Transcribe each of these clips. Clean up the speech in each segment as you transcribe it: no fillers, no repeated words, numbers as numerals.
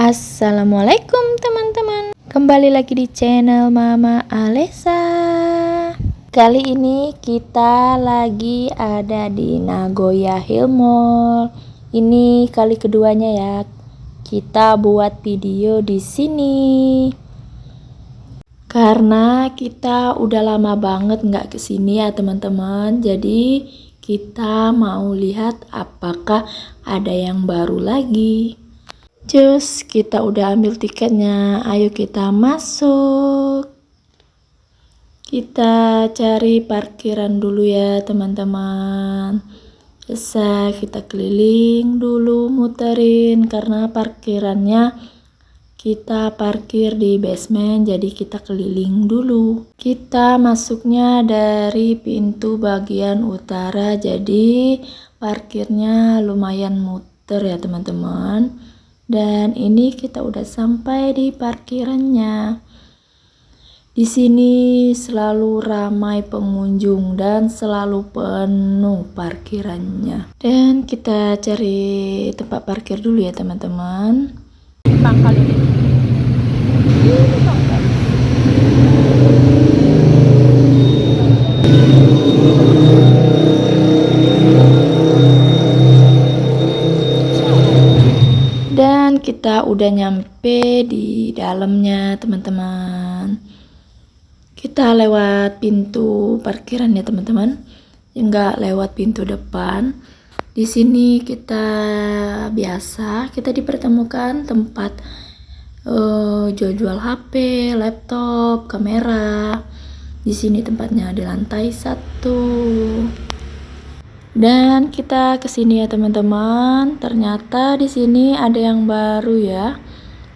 Assalamualaikum teman-teman, kembali lagi di channel Mama Alesa. Kali ini kita lagi ada di Nagoya Hill Mall. Ini kali keduanya ya kita buat video di sini. Karena kita udah lama banget nggak kesini ya teman-teman. Jadi kita mau lihat apakah ada yang baru lagi. Cus, kita udah ambil tiketnya. Ayo kita masuk. Kita cari parkiran dulu ya teman-teman. Bisa kita keliling dulu, muterin karena parkirannya kita parkir di basement, jadi kita keliling dulu. Kita masuknya dari pintu bagian utara, jadi parkirnya lumayan muter ya teman-teman. Dan ini kita udah sampai di parkirannya. Di sini selalu ramai pengunjung dan selalu penuh parkirannya. Dan kita cari tempat parkir dulu ya teman-teman. Pangkal ini. Dan kita udah nyampe di dalamnya teman-teman. Kita lewat pintu parkiran ya teman-teman, enggak lewat pintu depan. Di sini kita dipertemukan tempat jual HP, laptop, kamera. Di sini tempatnya di lantai 1. Dan kita kesini ya teman-teman. Ternyata di sini ada yang baru ya.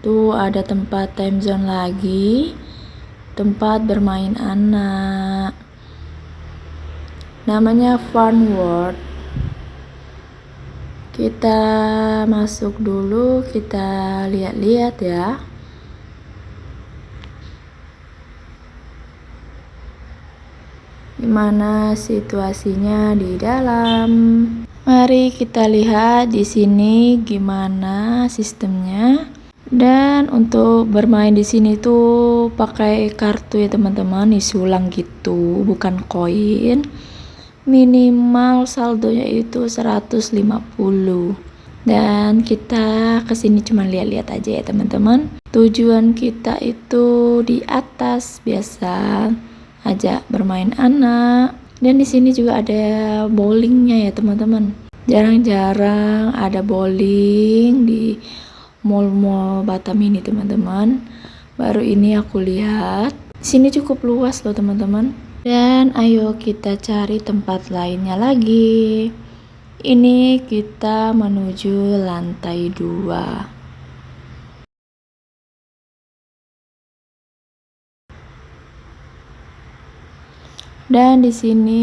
Tuh ada tempat time zone lagi, tempat bermain anak. Namanya Fun World. Kita masuk dulu, kita lihat-lihat ya. Gimana situasinya di dalam? Mari kita lihat di sini gimana sistemnya. Dan untuk bermain di sini tuh pakai kartu ya teman-teman, disulang gitu, bukan koin. Minimal saldonya itu 150. Dan kita kesini cuma lihat-lihat aja ya teman-teman. Tujuan kita itu di atas biasa ajak bermain anak. Dan di sini juga ada bowlingnya ya teman-teman. Jarang-jarang ada bowling di mall-mall Batam ini teman-teman. Baru ini aku lihat. Sini cukup luas loh teman-teman. Dan ayo kita cari tempat lainnya lagi. Ini kita menuju lantai 2. Dan di sini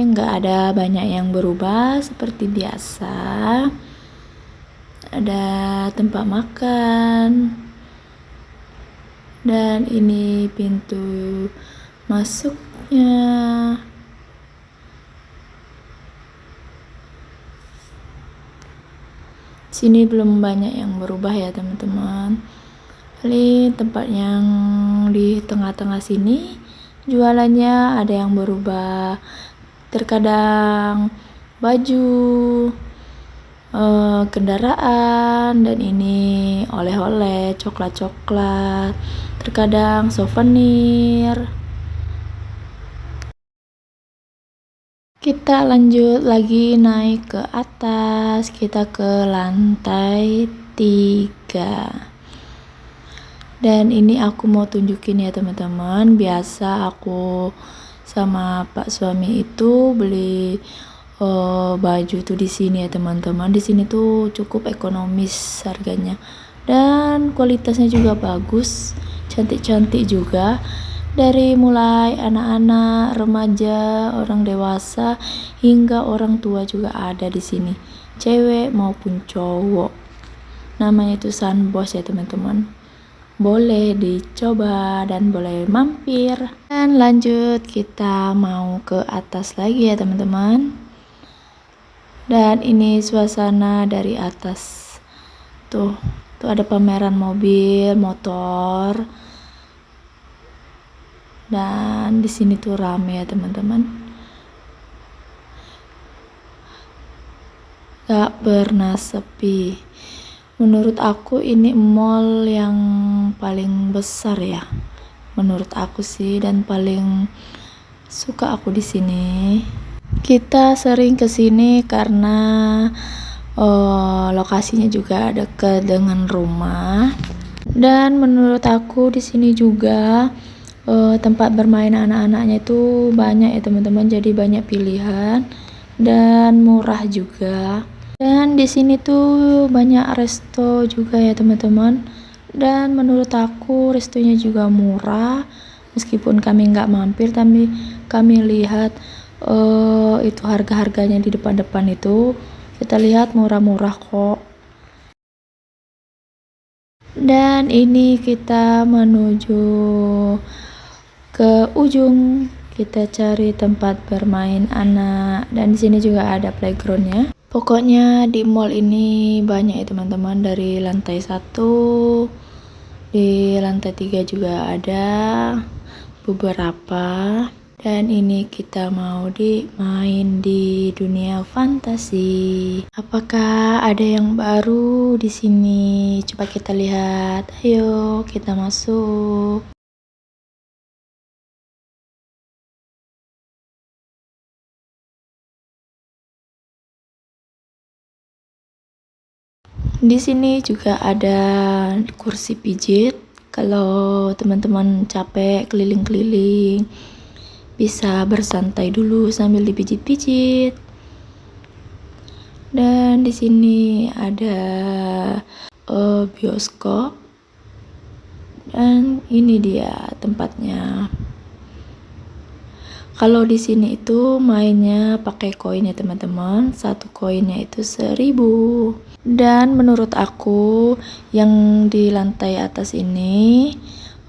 nggak ada banyak yang berubah seperti biasa. Ada tempat makan. Dan ini pintu masuknya. Sini belum banyak yang berubah ya teman-teman. Paling tempat yang di tengah-tengah sini jualannya ada yang berubah. Terkadang baju, kendaraan, dan ini oleh-oleh, coklat-coklat, terkadang souvenir. Kita lanjut lagi naik ke atas, kita ke lantai 3. Dan ini aku mau tunjukin ya teman-teman, biasa aku sama Pak suami itu beli baju tuh di sini ya teman-teman. Di sini tuh cukup ekonomis harganya dan kualitasnya juga bagus, cantik-cantik juga. Dari mulai anak-anak, remaja, orang dewasa hingga orang tua juga ada di sini, cewek maupun cowok. Namanya itu Sunboss ya teman-teman. Boleh dicoba dan boleh mampir. Dan lanjut kita mau ke atas lagi ya teman-teman. Dan ini suasana dari atas. Tuh, Tuh ada pameran mobil, motor. Dan di sini tuh rame ya teman-teman. Gak pernah sepi. Menurut aku ini mall yang paling besar ya. Menurut aku sih, dan paling suka aku di sini. Kita sering ke sini karena lokasinya juga dekat dengan rumah. Dan menurut aku di sini juga tempat bermain anak-anaknya itu banyak ya teman-teman, jadi banyak pilihan dan murah juga. Dan di sini tuh banyak resto juga ya teman-teman, dan menurut aku restonya juga murah. Meskipun kami nggak mampir, tapi kami lihat itu harga-harganya di depan-depan itu, kita lihat murah-murah kok. Dan ini kita menuju ke ujung, kita cari tempat bermain anak, dan di sini juga ada playgroundnya. Pokoknya di mall ini banyak ya teman-teman, dari lantai 1, di lantai 3 juga ada beberapa. Dan ini kita mau main di dunia fantasi. Apakah ada yang baru di sini? Coba kita lihat. Ayo kita masuk. Di sini juga ada kursi pijit. Kalau teman-teman capek keliling-keliling, bisa bersantai dulu sambil dipijit-pijit. Dan di sini ada bioskop. Dan ini dia tempatnya. Kalau di sini itu mainnya pakai koin ya teman-teman. Satu koinnya itu 1.000. Dan menurut aku yang di lantai atas ini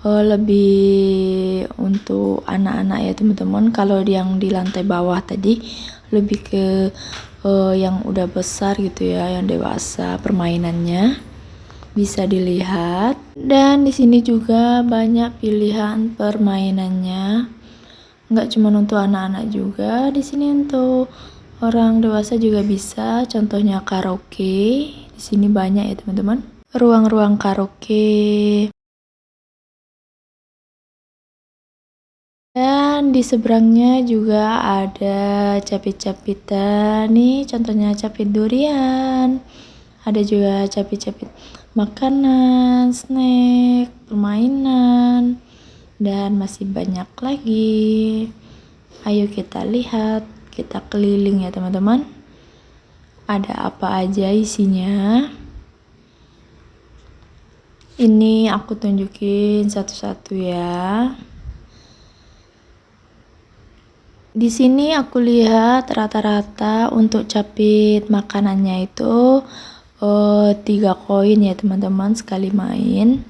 lebih untuk anak-anak ya teman-teman. Kalau yang di lantai bawah tadi lebih ke yang udah besar gitu ya, yang dewasa permainannya bisa dilihat. Dan di sini juga banyak pilihan permainannya. Nggak cuma untuk anak-anak juga, di sini untuk orang dewasa juga bisa. Contohnya karaoke, di sini banyak ya teman-teman, ruang-ruang karaoke. Dan di seberangnya juga ada capit-capitan nih, contohnya capit durian. Ada juga capit-capit makanan, snack, permainan, dan masih banyak lagi. Ayo kita lihat, kita keliling ya teman-teman. Ada apa aja isinya? Ini aku tunjukin satu-satu ya. Di sini aku lihat rata-rata untuk capit makanannya itu 3 koin ya teman-teman sekali main.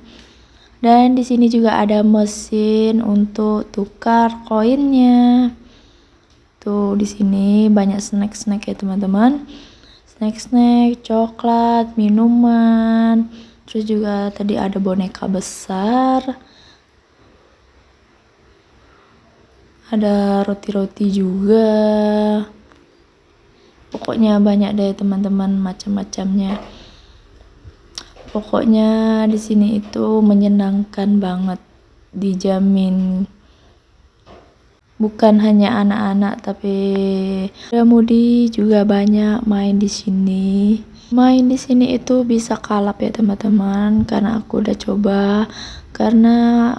Dan di sini juga ada mesin untuk tukar koinnya. Tuh di sini banyak snack-snack ya teman-teman. Snack-snack, coklat, minuman. Terus juga tadi ada boneka besar. Ada roti-roti juga. Pokoknya banyak deh teman-teman, macam-macamnya. Pokoknya di sini itu menyenangkan banget, dijamin. Bukan hanya anak-anak, tapi muda-mudi juga banyak main di sini. Main di sini itu bisa kalap ya teman-teman, karena aku udah coba. Karena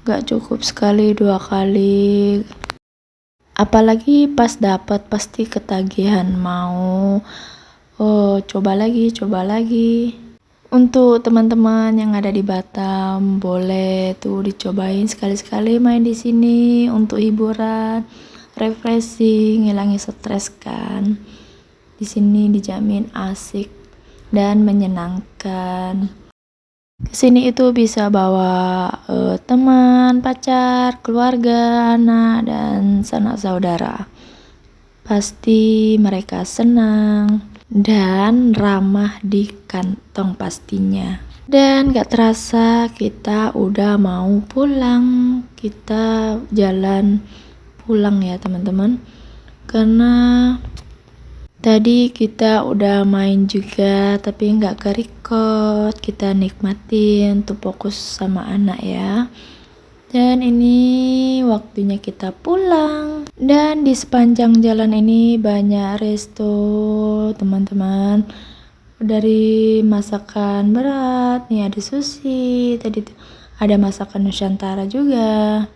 gak cukup sekali 2 kali. Apalagi pas dapat pasti ketagihan mau. Coba lagi. Untuk teman-teman yang ada di Batam, boleh tuh dicobain sekali-sekali main di sini untuk hiburan, refreshing, ngilangin stres kan. Di sini dijamin asik dan menyenangkan. Kesini itu bisa bawa teman, pacar, keluarga, anak, dan sanak saudara. Pasti mereka senang. dan ramah di kantong pastinya. Dan gak terasa kita udah mau pulang. Kita jalan pulang ya teman-teman, karena tadi kita udah main juga tapi nggak ke-record. Kita nikmatin untuk fokus sama anak ya. Dan ini waktunya kita pulang. Dan di sepanjang jalan ini banyak resto teman-teman, dari masakan berat nih, ada sushi, tadi ada masakan Nusantara juga.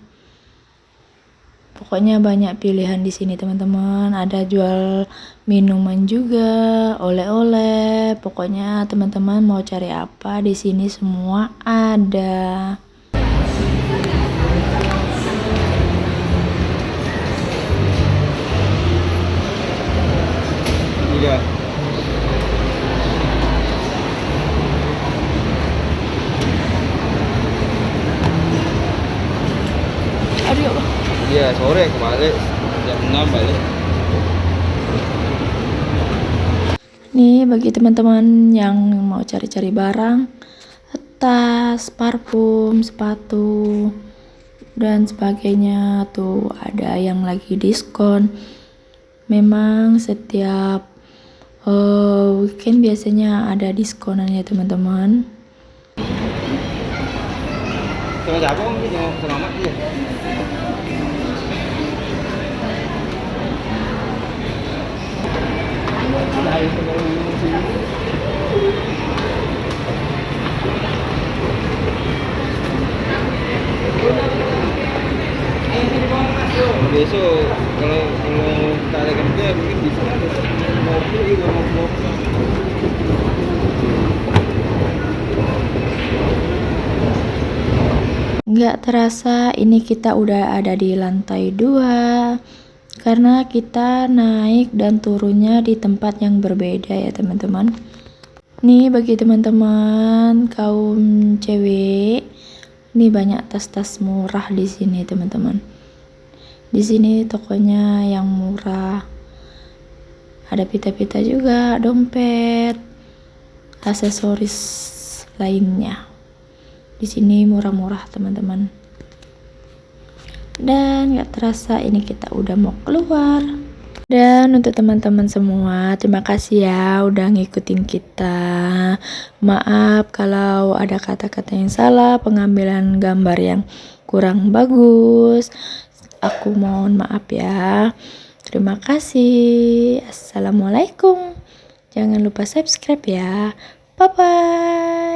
Pokoknya banyak pilihan di sini teman-teman. Ada jual minuman juga, oleh-oleh. Pokoknya teman-teman mau cari apa di sini semua ada. Iya. Aduh ya Allah. Iya, sore kebalik jam 6 balik. Nih bagi teman-teman yang mau cari-cari barang, tas, parfum, sepatu, dan sebagainya, tuh ada yang lagi diskon. Memang setiap weekend biasanya ada diskonan ya teman-teman. Sama siapa om? Sama Mak ya? Besok kalau kita ada kerja mungkin bisa ngopi gitu, ngopi. Nggak terasa ini kita udah ada di lantai 2, karena kita naik dan turunnya di tempat yang berbeda ya teman-teman. Nih bagi teman-teman kaum cewek, nih banyak tas-tas murah di sini teman-teman. Di sini tokonya yang murah. Ada pita-pita juga, dompet, aksesoris lainnya. Di sini murah-murah teman-teman. Dan gak terasa ini kita udah mau keluar. Dan untuk teman-teman semua, terima kasih ya udah ngikutin kita. Maaf kalau ada kata-kata yang salah, pengambilan gambar yang kurang bagus. Aku mohon maaf ya. Terima kasih. Assalamualaikum. Jangan lupa subscribe ya. Bye bye.